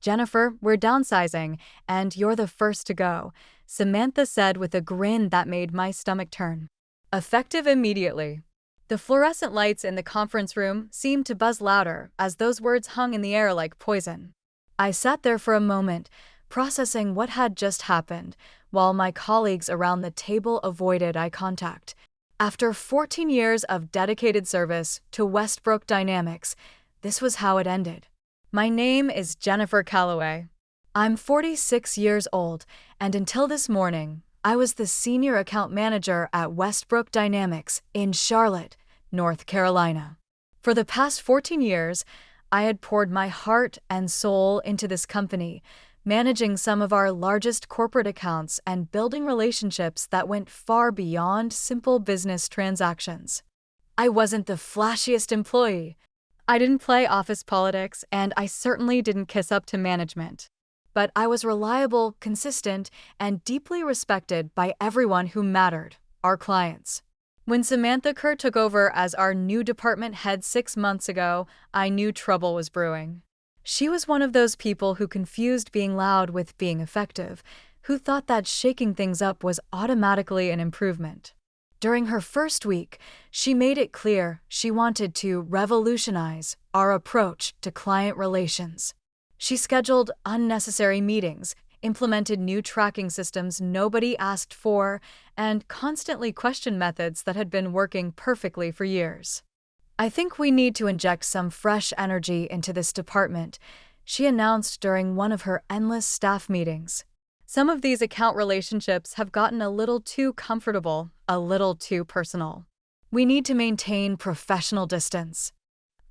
"Jennifer, we're downsizing, and you're the first to go," Samantha said with a grin that made my stomach turn. Effective immediately. The fluorescent lights in the conference room seemed to buzz louder as those words hung in the air like poison. I sat there for a moment, processing what had just happened, while my colleagues around the table avoided eye contact. After 14 years of dedicated service to Westbrook Dynamics, this was how it ended. My name is Jennifer Calloway. I'm 46 years old, and until this morning, I was the senior account manager at Westbrook Dynamics in Charlotte, North Carolina. For the past 14 years, I had poured my heart and soul into this company, managing some of our largest corporate accounts and building relationships that went far beyond simple business transactions. I wasn't the flashiest employee. I didn't play office politics, and I certainly didn't kiss up to management. But I was reliable, consistent, and deeply respected by everyone who mattered, our clients. When Samantha Kerr took over as our new department head 6 months ago, I knew trouble was brewing. She was one of those people who confused being loud with being effective, who thought that shaking things up was automatically an improvement. During her first week, she made it clear she wanted to revolutionize our approach to client relations. She scheduled unnecessary meetings, implemented new tracking systems nobody asked for, and constantly questioned methods that had been working perfectly for years. "I think we need to inject some fresh energy into this department," she announced during one of her endless staff meetings. "Some of these account relationships have gotten a little too comfortable, a little too personal. We need to maintain professional distance."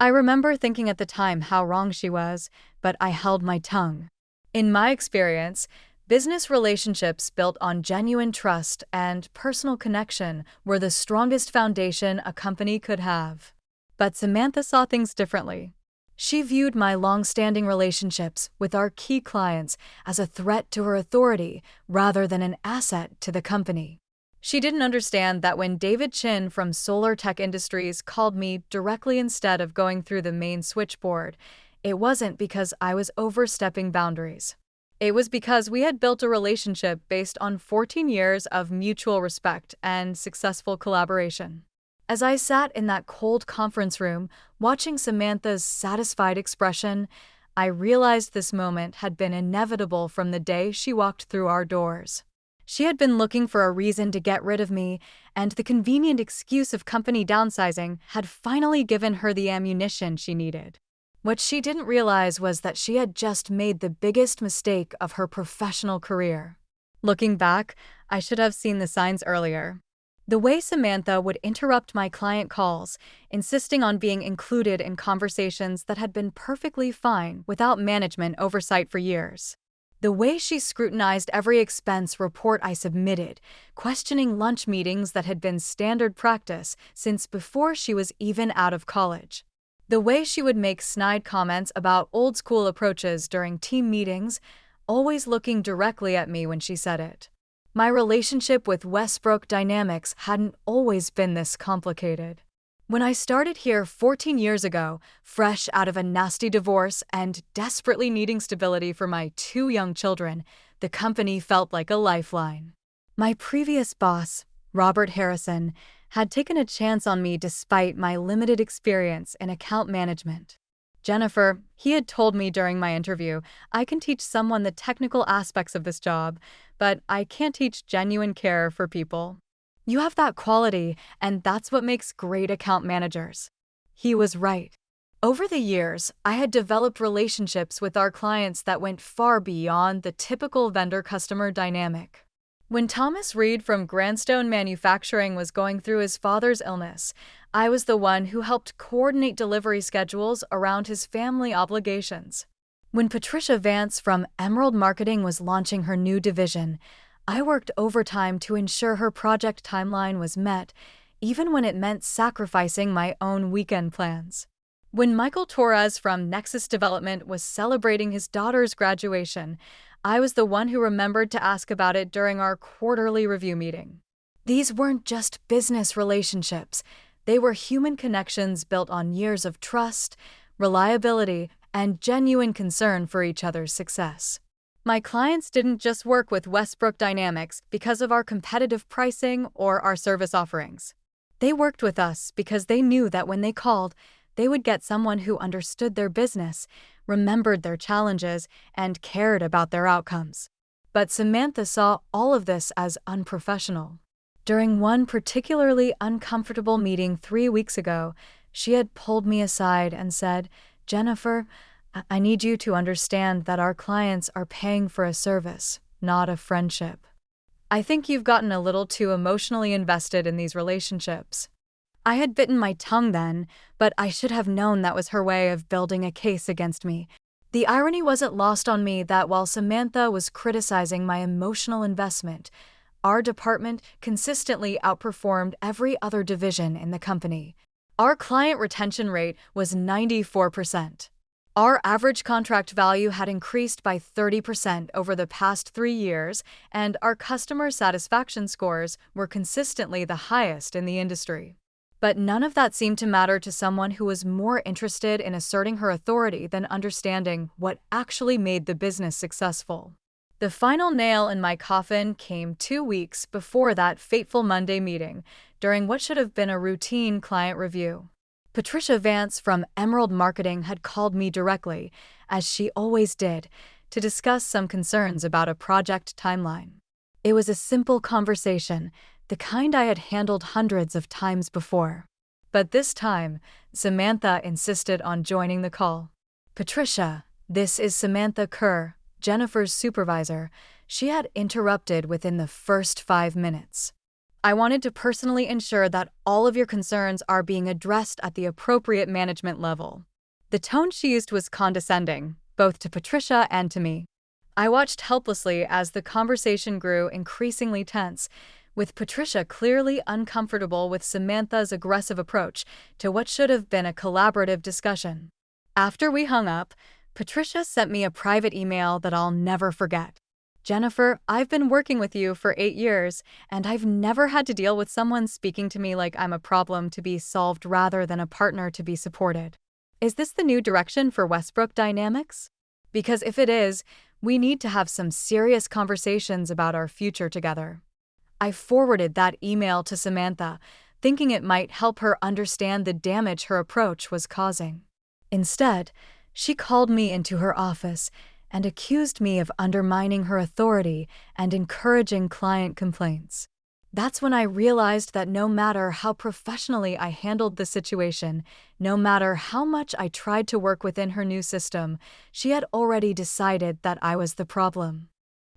I remember thinking at the time how wrong she was, but I held my tongue. In my experience, business relationships built on genuine trust and personal connection were the strongest foundation a company could have. But Samantha saw things differently. She viewed my long-standing relationships with our key clients as a threat to her authority rather than an asset to the company. She didn't understand that when David Chin from Solar Tech Industries called me directly instead of going through the main switchboard, it wasn't because I was overstepping boundaries. It was because we had built a relationship based on 14 years of mutual respect and successful collaboration. As I sat in that cold conference room, watching Samantha's satisfied expression, I realized this moment had been inevitable from the day she walked through our doors. She had been looking for a reason to get rid of me, and the convenient excuse of company downsizing had finally given her the ammunition she needed. What she didn't realize was that she had just made the biggest mistake of her professional career. Looking back, I should have seen the signs earlier. The way Samantha would interrupt my client calls, insisting on being included in conversations that had been perfectly fine without management oversight for years. The way she scrutinized every expense report I submitted, questioning lunch meetings that had been standard practice since before she was even out of college. The way she would make snide comments about old-school approaches during team meetings, always looking directly at me when she said it. My relationship with Westbrook Dynamics hadn't always been this complicated. When I started here 14 years ago, fresh out of a nasty divorce and desperately needing stability for my 2 young children, the company felt like a lifeline. My previous boss, Robert Harrison, had taken a chance on me despite my limited experience in account management. "Jennifer," he had told me during my interview, "I can teach someone the technical aspects of this job, but I can't teach genuine care for people. You have that quality, and that's what makes great account managers." He was right. Over the years, I had developed relationships with our clients that went far beyond the typical vendor-customer dynamic. When Thomas Reed from Grandstone Manufacturing was going through his father's illness, I was the one who helped coordinate delivery schedules around his family obligations. When Patricia Vance from Emerald Marketing was launching her new division, I worked overtime to ensure her project timeline was met, even when it meant sacrificing my own weekend plans. When Michael Torres from Nexus Development was celebrating his daughter's graduation, I was the one who remembered to ask about it during our quarterly review meeting. These weren't just business relationships. They were human connections built on years of trust, reliability, and genuine concern for each other's success. My clients didn't just work with Westbrook Dynamics because of our competitive pricing or our service offerings. They worked with us because they knew that when they called, they would get someone who understood their business, remembered their challenges, and cared about their outcomes. But Samantha saw all of this as unprofessional. During one particularly uncomfortable meeting 3 weeks ago, she had pulled me aside and said, "Jennifer, I need you to understand that our clients are paying for a service, not a friendship. I think you've gotten a little too emotionally invested in these relationships." I had bitten my tongue then, but I should have known that was her way of building a case against me. The irony wasn't lost on me that while Samantha was criticizing my emotional investment, our department consistently outperformed every other division in the company. Our client retention rate was 94%. Our average contract value had increased by 30% over the past 3 years, and our customer satisfaction scores were consistently the highest in the industry. But none of that seemed to matter to someone who was more interested in asserting her authority than understanding what actually made the business successful. The final nail in my coffin came 2 weeks before that fateful Monday meeting, during what should have been a routine client review. Patricia Vance from Emerald Marketing had called me directly, as she always did, to discuss some concerns about a project timeline. It was a simple conversation, the kind I had handled hundreds of times before. But this time, Samantha insisted on joining the call. "Patricia, this is Samantha Kerr, Jennifer's supervisor," she had interrupted within the first 5 minutes. "I wanted to personally ensure that all of your concerns are being addressed at the appropriate management level." The tone she used was condescending, both to Patricia and to me. I watched helplessly as the conversation grew increasingly tense, with Patricia clearly uncomfortable with Samantha's aggressive approach to what should have been a collaborative discussion. After we hung up, Patricia sent me a private email that I'll never forget. "Jennifer, I've been working with you for 8 years, and I've never had to deal with someone speaking to me like I'm a problem to be solved rather than a partner to be supported. Is this the new direction for Westbrook Dynamics? Because if it is, we need to have some serious conversations about our future together." I forwarded that email to Samantha, thinking it might help her understand the damage her approach was causing. Instead, she called me into her office and accused me of undermining her authority and encouraging client complaints. That's when I realized that no matter how professionally I handled the situation, no matter how much I tried to work within her new system, she had already decided that I was the problem.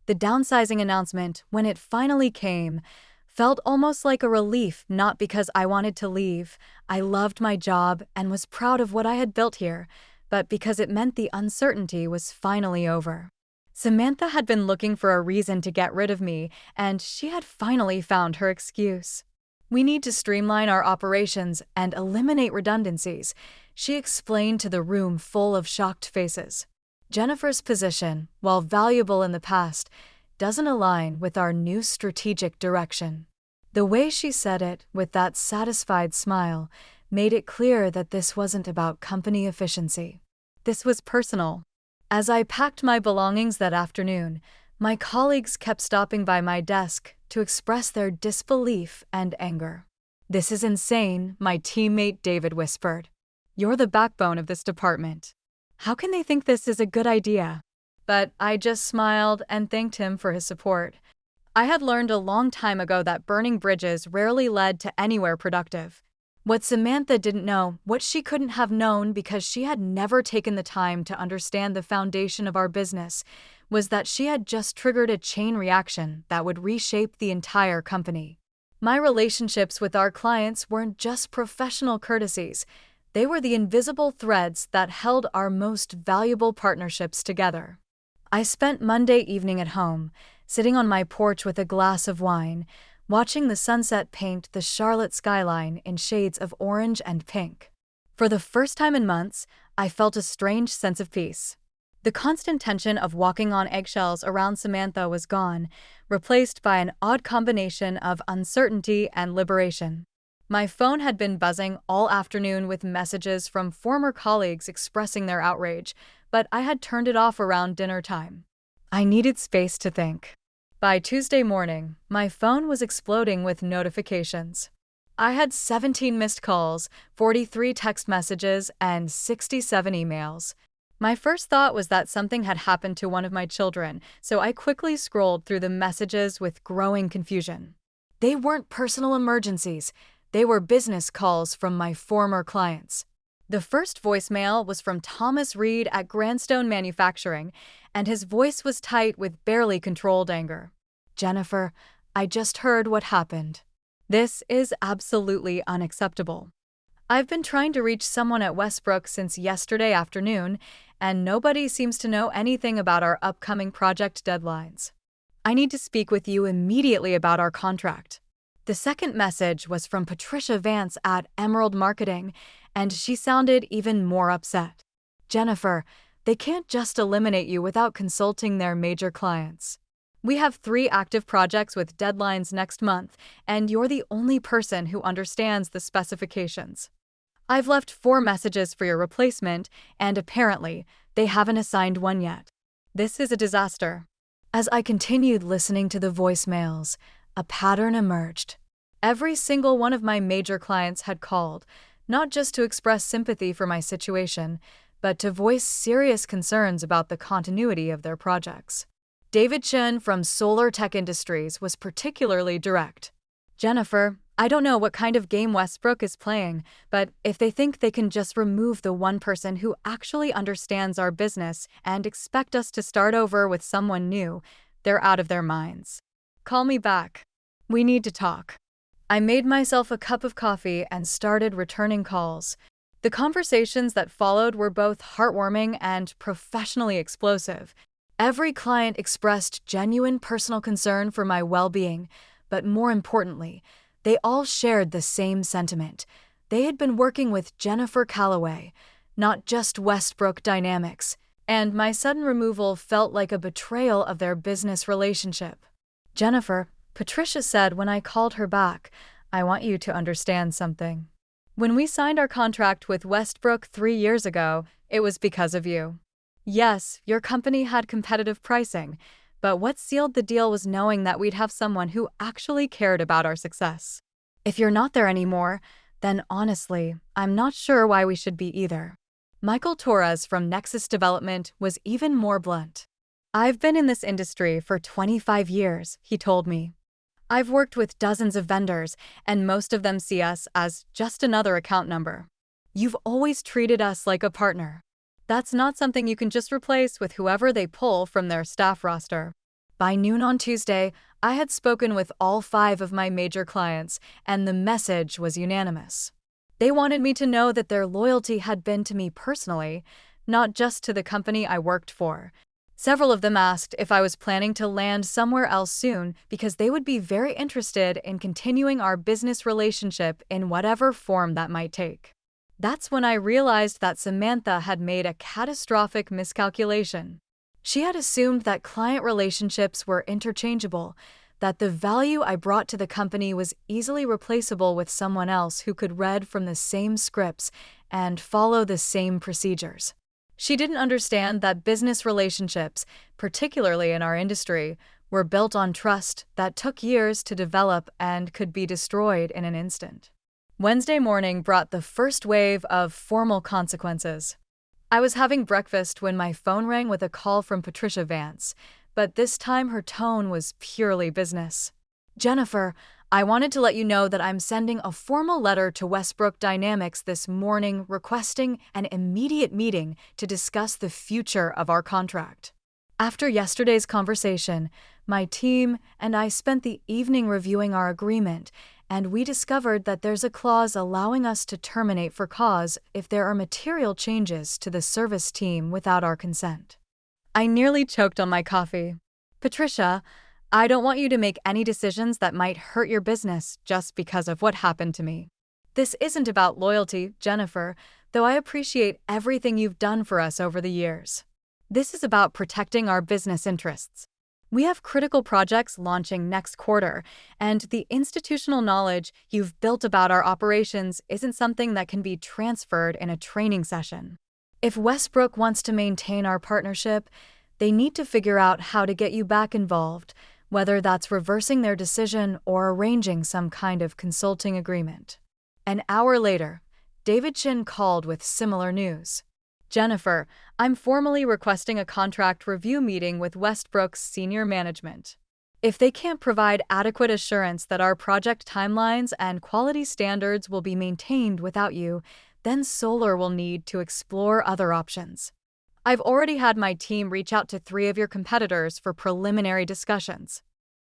The downsizing announcement, when it finally came, felt almost like a relief, not because I wanted to leave. I loved my job and was proud of what I had built here, but because it meant the uncertainty was finally over. Samantha had been looking for a reason to get rid of me, and she had finally found her excuse. "We need to streamline our operations and eliminate redundancies," she explained to the room full of shocked faces. "Jennifer's position, while valuable in the past, doesn't align with our new strategic direction." The way she said it, with that satisfied smile, made it clear that this wasn't about company efficiency. This was personal. As I packed my belongings that afternoon, my colleagues kept stopping by my desk to express their disbelief and anger. "This is insane," my teammate David whispered. "You're the backbone of this department. How can they think this is a good idea?" But I just smiled and thanked him for his support. I had learned a long time ago that burning bridges rarely led to anywhere productive. What Samantha didn't know, what she couldn't have known because she had never taken the time to understand the foundation of our business, was that she had just triggered a chain reaction that would reshape the entire company. My relationships with our clients weren't just professional courtesies. They were the invisible threads that held our most valuable partnerships together. I spent Monday evening at home, sitting on my porch with a glass of wine, watching the sunset paint the Charlotte skyline in shades of orange and pink. For the first time in months, I felt a strange sense of peace. The constant tension of walking on eggshells around Samantha was gone, replaced by an odd combination of uncertainty and liberation. My phone had been buzzing all afternoon with messages from former colleagues expressing their outrage, but I had turned it off around dinner time. I needed space to think. By Tuesday morning, my phone was exploding with notifications. I had 17 missed calls, 43 text messages, and 67 emails. My first thought was that something had happened to one of my children, so I quickly scrolled through the messages with growing confusion. They weren't personal emergencies. They were business calls from my former clients. The first voicemail was from Thomas Reed at Grandstone Manufacturing, and his voice was tight with barely controlled anger. "Jennifer, I just heard what happened. This is absolutely unacceptable. I've been trying to reach someone at Westbrook since yesterday afternoon, and nobody seems to know anything about our upcoming project deadlines. I need to speak with you immediately about our contract." The second message was from Patricia Vance at Emerald Marketing, and she sounded even more upset. "Jennifer, they can't just eliminate you without consulting their major clients. We have 3 active projects with deadlines next month, and you're the only person who understands the specifications. I've left 4 messages for your replacement, and apparently, they haven't assigned one yet. This is a disaster." As I continued listening to the voicemails, a pattern emerged. Every single one of my major clients had called, not just to express sympathy for my situation, but to voice serious concerns about the continuity of their projects. David Chen from Solar Tech Industries was particularly direct. "Jennifer, I don't know what kind of game Westbrook is playing, but if they think they can just remove the one person who actually understands our business and expect us to start over with someone new, they're out of their minds. Call me back. We need to talk." I made myself a cup of coffee and started returning calls. The conversations that followed were both heartwarming and professionally explosive. Every client expressed genuine personal concern for my well-being, but more importantly, they all shared the same sentiment. They had been working with Jennifer Calloway, not just Westbrook Dynamics, and my sudden removal felt like a betrayal of their business relationship. "Jennifer," Patricia said when I called her back, "I want you to understand something. When we signed our contract with Westbrook 3 years ago, it was because of you. Yes, your company had competitive pricing, but what sealed the deal was knowing that we'd have someone who actually cared about our success. If you're not there anymore, then honestly, I'm not sure why we should be either." Michael Torres from Nexus Development was even more blunt. "I've been in this industry for 25 years, he told me. I've worked with dozens of vendors, and most of them see us as just another account number. You've always treated us like a partner. That's not something you can just replace with whoever they pull from their staff roster." By noon on Tuesday, I had spoken with all 5 of my major clients, and the message was unanimous. They wanted me to know that their loyalty had been to me personally, not just to the company I worked for. Several of them asked if I was planning to land somewhere else soon because they would be very interested in continuing our business relationship in whatever form that might take. That's when I realized that Samantha had made a catastrophic miscalculation. She had assumed that client relationships were interchangeable, that the value I brought to the company was easily replaceable with someone else who could read from the same scripts and follow the same procedures. She didn't understand that business relationships, particularly in our industry, were built on trust that took years to develop and could be destroyed in an instant. Wednesday morning brought the first wave of formal consequences. I was having breakfast when my phone rang with a call from Patricia Vance, but this time her tone was purely business. "Jennifer, I wanted to let you know that I'm sending a formal letter to Westbrook Dynamics this morning requesting an immediate meeting to discuss the future of our contract. After yesterday's conversation, my team and I spent the evening reviewing our agreement, and we discovered that there's a clause allowing us to terminate for cause if there are material changes to the service team without our consent." I nearly choked on my coffee. "Patricia, I don't want you to make any decisions that might hurt your business just because of what happened to me. This isn't about loyalty, Jennifer, though I appreciate everything you've done for us over the years. This is about protecting our business interests. We have critical projects launching next quarter, and the institutional knowledge you've built about our operations isn't something that can be transferred in a training session. If Westbrook wants to maintain our partnership, they need to figure out how to get you back involved, whether that's reversing their decision or arranging some kind of consulting agreement. An hour later, David Chin called with similar news. Jennifer, I'm formally requesting a contract review meeting with Westbrook's senior management. If they can't provide adequate assurance that our project timelines and quality standards will be maintained without you, then Solar will need to explore other options. I've already had my team reach out to 3 of your competitors for preliminary discussions.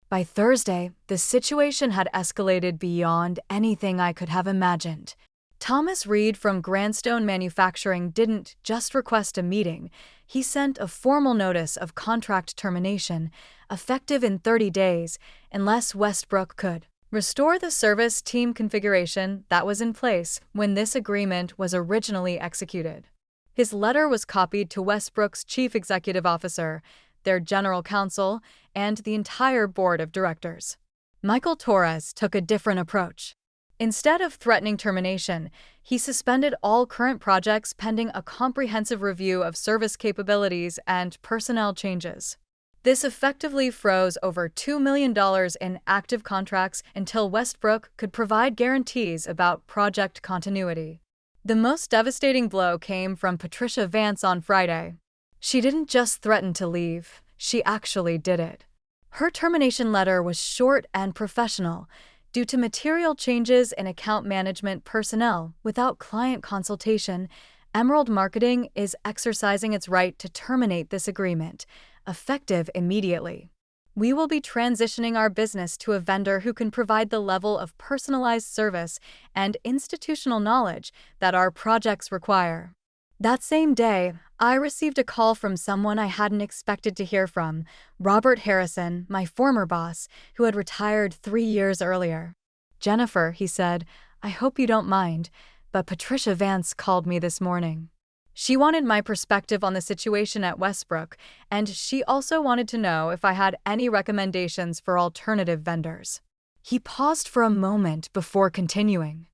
By Thursday, the situation had escalated beyond anything I could have imagined. Thomas Reed from Grandstone Manufacturing didn't just request a meeting, he sent a formal notice of contract termination, effective in 30 days, unless Westbrook could restore the service team configuration that was in place when this agreement was originally executed. His letter was copied to Westbrook's chief executive officer, their general counsel, and the entire board of directors. Michael Torres took a different approach. Instead of threatening termination, he suspended all current projects pending a comprehensive review of service capabilities and personnel changes. This effectively froze over $2 million in active contracts until Westbrook could provide guarantees about project continuity. The most devastating blow came from Patricia Vance on Friday. She didn't just threaten to leave, she actually did it. Her termination letter was short and professional. Due to material changes in account management personnel without client consultation, Emerald Marketing is exercising its right to terminate this agreement, effective immediately. We will be transitioning our business to a vendor who can provide the level of personalized service and institutional knowledge that our projects require. That same day, I received a call from someone I hadn't expected to hear from, Robert Harrison, my former boss, who had retired 3 years earlier. Jennifer, he said, I hope you don't mind, but Patricia Vance called me this morning. She wanted my perspective on the situation at Westbrook, and she also wanted to know if I had any recommendations for alternative vendors. He paused for a moment before continuing.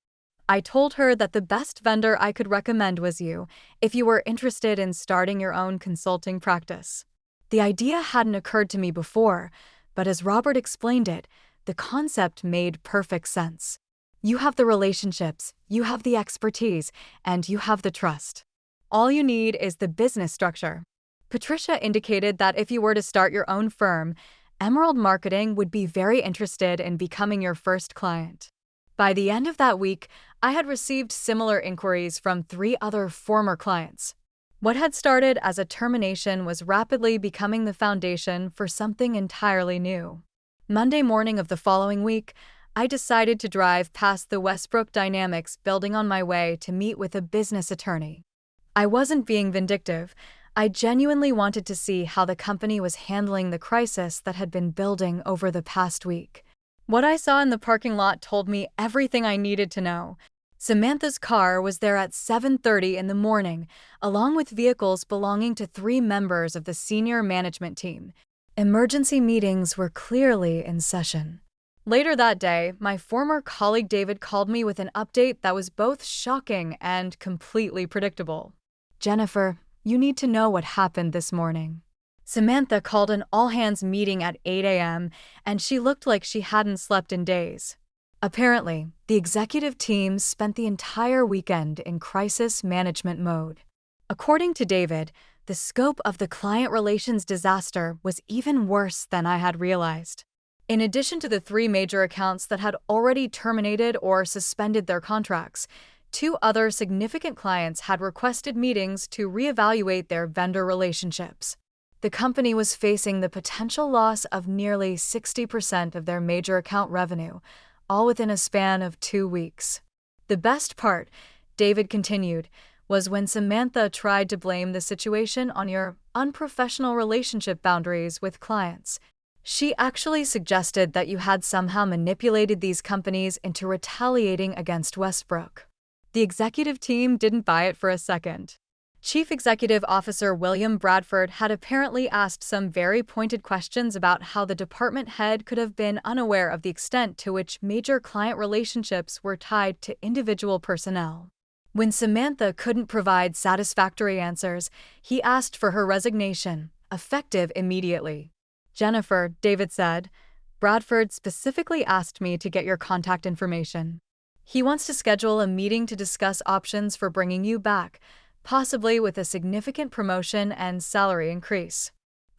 I told her that the best vendor I could recommend was you, if you were interested in starting your own consulting practice. The idea hadn't occurred to me before, but as Robert explained it, the concept made perfect sense. You have the relationships, you have the expertise, and you have the trust. All you need is the business structure. Patricia indicated that if you were to start your own firm, Emerald Marketing would be very interested in becoming your first client. By the end of that week, I had received similar inquiries from 3 other former clients. What had started as a termination was rapidly becoming the foundation for something entirely new. Monday morning of the following week, I decided to drive past the Westbrook Dynamics building on my way to meet with a business attorney. I wasn't being vindictive. I genuinely wanted to see how the company was handling the crisis that had been building over the past week. What I saw in the parking lot told me everything I needed to know. Samantha's car was there at 7:30 in the morning, along with vehicles belonging to 3 members of the senior management team. Emergency meetings were clearly in session. Later that day, my former colleague David called me with an update that was both shocking and completely predictable. Jennifer, you need to know what happened this morning. Samantha called an all-hands meeting at 8 a.m., and she looked like she hadn't slept in days. Apparently, the executive team spent the entire weekend in crisis management mode. According to David, the scope of the client relations disaster was even worse than I had realized. In addition to the 3 major accounts that had already terminated or suspended their contracts, 2 other significant clients had requested meetings to reevaluate their vendor relationships. The company was facing the potential loss of nearly 60% of their major account revenue, all within a span of 2 weeks. The best part, David continued, was when Samantha tried to blame the situation on your unprofessional relationship boundaries with clients. She actually suggested that you had somehow manipulated these companies into retaliating against Westbrook. The executive team didn't buy it for a second. Chief Executive Officer William Bradford had apparently asked some very pointed questions about how the department head could have been unaware of the extent to which major client relationships were tied to individual personnel. When Samantha couldn't provide satisfactory answers, he asked for her resignation, effective immediately. "Jennifer," David said, "Bradford specifically asked me to get your contact information. He wants to schedule a meeting to discuss options for bringing you back, possibly with a significant promotion and salary increase."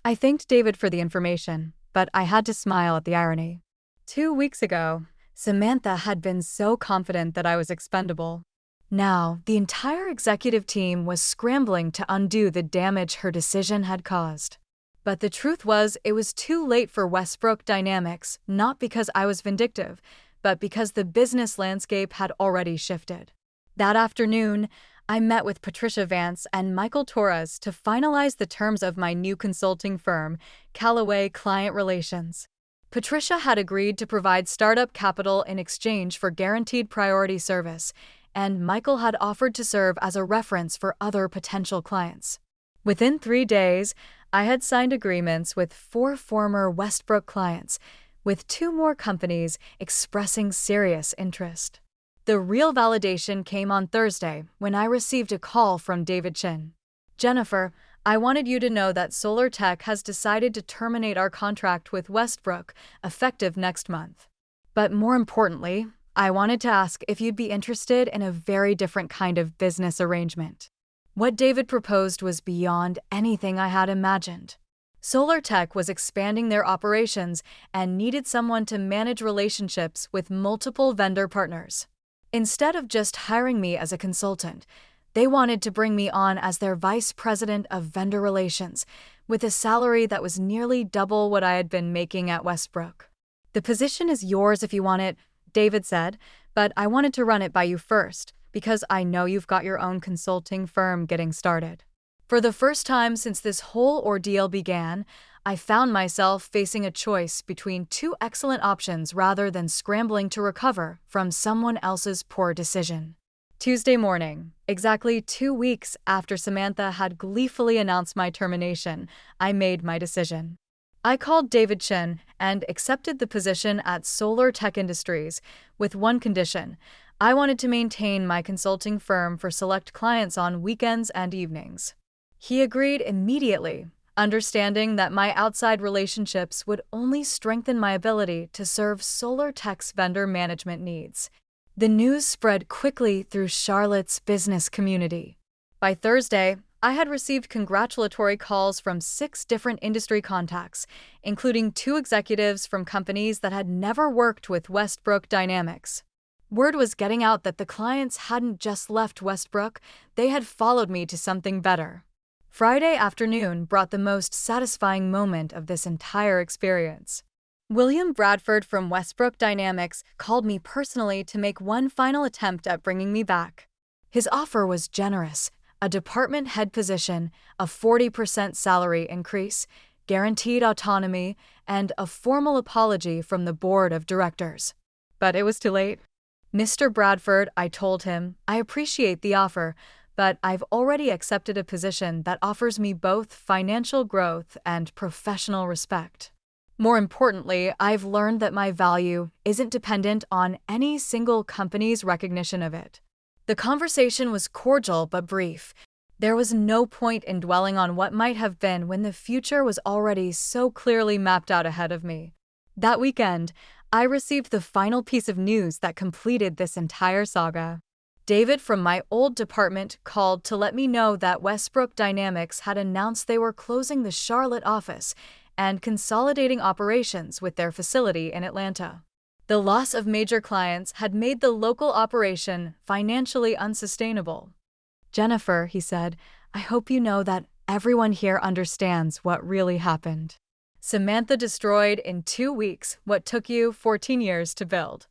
I thanked David for the information, but I had to smile at the irony. 2 weeks ago, Samantha had been so confident that I was expendable. Now, the entire executive team was scrambling to undo the damage her decision had caused. But the truth was, it was too late for Westbrook Dynamics, not because I was vindictive, but because the business landscape had already shifted. That afternoon, I met with Patricia Vance and Michael Torres to finalize the terms of my new consulting firm, Callaway Client Relations. Patricia had agreed to provide startup capital in exchange for guaranteed priority service, and Michael had offered to serve as a reference for other potential clients. Within 3 days, I had signed agreements with 4 former Westbrook clients, with 2 more companies expressing serious interest. The real validation came on Thursday when I received a call from David Chin. "Jennifer, I wanted you to know that Solar Tech has decided to terminate our contract with Westbrook, effective next month. But more importantly, I wanted to ask if you'd be interested in a very different kind of business arrangement." What David proposed was beyond anything I had imagined. Solar Tech was expanding their operations and needed someone to manage relationships with multiple vendor partners. Instead of just hiring me as a consultant, they wanted to bring me on as their vice president of vendor relations, with a salary that was nearly double what I had been making at Westbrook. "The position is yours if you want it," David said, "but I wanted to run it by you first, because I know you've got your own consulting firm getting started." For the first time since this whole ordeal began, I found myself facing a choice between 2 excellent options rather than scrambling to recover from someone else's poor decision. Tuesday morning, exactly 2 weeks after Samantha had gleefully announced my termination, I made my decision. I called David Chin and accepted the position at Solar Tech Industries, with one condition: I wanted to maintain my consulting firm for select clients on weekends and evenings. He agreed immediately, understanding that my outside relationships would only strengthen my ability to serve Solar Tech's vendor management needs. The news spread quickly through Charlotte's business community. By Thursday, I had received congratulatory calls from 6 different industry contacts, including 2 executives from companies that had never worked with Westbrook Dynamics. Word was getting out that the clients hadn't just left Westbrook, they had followed me to something better. Friday afternoon brought the most satisfying moment of this entire experience. William Bradford from Westbrook Dynamics called me personally to make one final attempt at bringing me back. His offer was generous: a department head position, a 40% salary increase, guaranteed autonomy, and a formal apology from the board of directors. But it was too late. "Mr. Bradford," I told him, "I appreciate the offer, but I've already accepted a position that offers me both financial growth and professional respect. More importantly, I've learned that my value isn't dependent on any single company's recognition of it." The conversation was cordial but brief. There was no point in dwelling on what might have been when the future was already so clearly mapped out ahead of me. That weekend, I received the final piece of news that completed this entire saga. David from my old department called to let me know that Westbrook Dynamics had announced they were closing the Charlotte office and consolidating operations with their facility in Atlanta. The loss of major clients had made the local operation financially unsustainable. "Jennifer," he said, "I hope you know that everyone here understands what really happened. Samantha destroyed in 2 weeks what took you 14 years to build."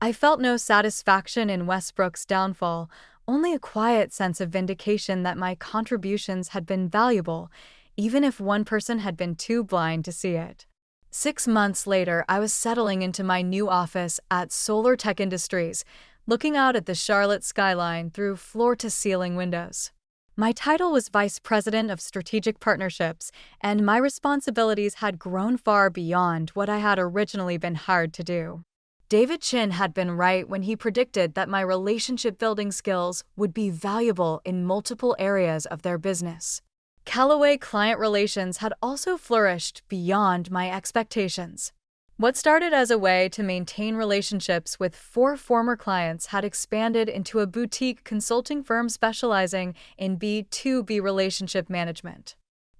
I felt no satisfaction in Westbrook's downfall, only a quiet sense of vindication that my contributions had been valuable, even if one person had been too blind to see it. 6 months later, I was settling into my new office at Solar Tech Industries, looking out at the Charlotte skyline through floor-to-ceiling windows. My title was Vice President of Strategic Partnerships, and my responsibilities had grown far beyond what I had originally been hired to do. David Chin had been right when he predicted that my relationship building skills would be valuable in multiple areas of their business. Callaway client relations had also flourished beyond my expectations. What started as a way to maintain relationships with 4 former clients had expanded into a boutique consulting firm specializing in B2B relationship management.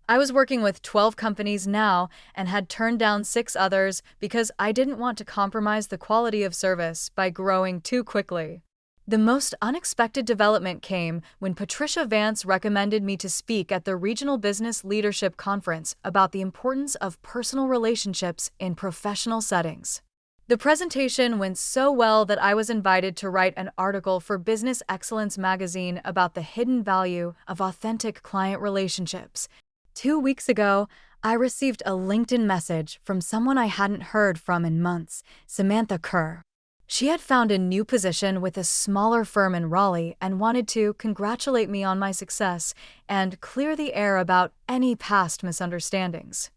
I was working with 12 companies now and had turned down 6 others because I didn't want to compromise the quality of service by growing too quickly. The most unexpected development came when Patricia Vance recommended me to speak at the Regional Business Leadership Conference about the importance of personal relationships in professional settings. The presentation went so well that I was invited to write an article for Business Excellence magazine about the hidden value of authentic client relationships. 2 weeks ago, I received a LinkedIn message from someone I hadn't heard from in months, Samantha Kerr. She had found a new position with a smaller firm in Raleigh and wanted to congratulate me on my success and clear the air about any past misunderstandings.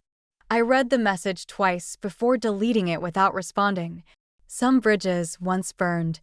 I read the message twice before deleting it without responding. Some bridges, once burned,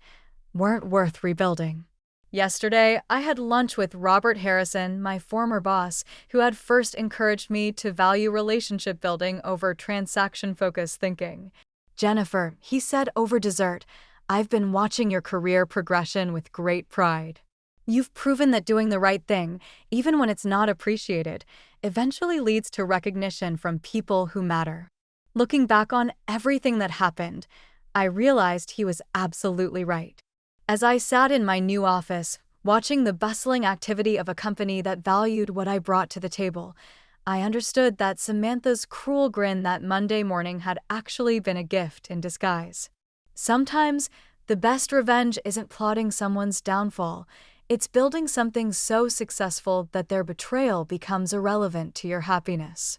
weren't worth rebuilding. Yesterday, I had lunch with Robert Harrison, my former boss, who had first encouraged me to value relationship building over transaction-focused thinking. Jennifer, he said over dessert, I've been watching your career progression with great pride. You've proven that doing the right thing, even when it's not appreciated, eventually leads to recognition from people who matter. Looking back on everything that happened, I realized he was absolutely right. As I sat in my new office, watching the bustling activity of a company that valued what I brought to the table, I understood that Samantha's cruel grin that Monday morning had actually been a gift in disguise. Sometimes, the best revenge isn't plotting someone's downfall, it's building something so successful that their betrayal becomes irrelevant to your happiness.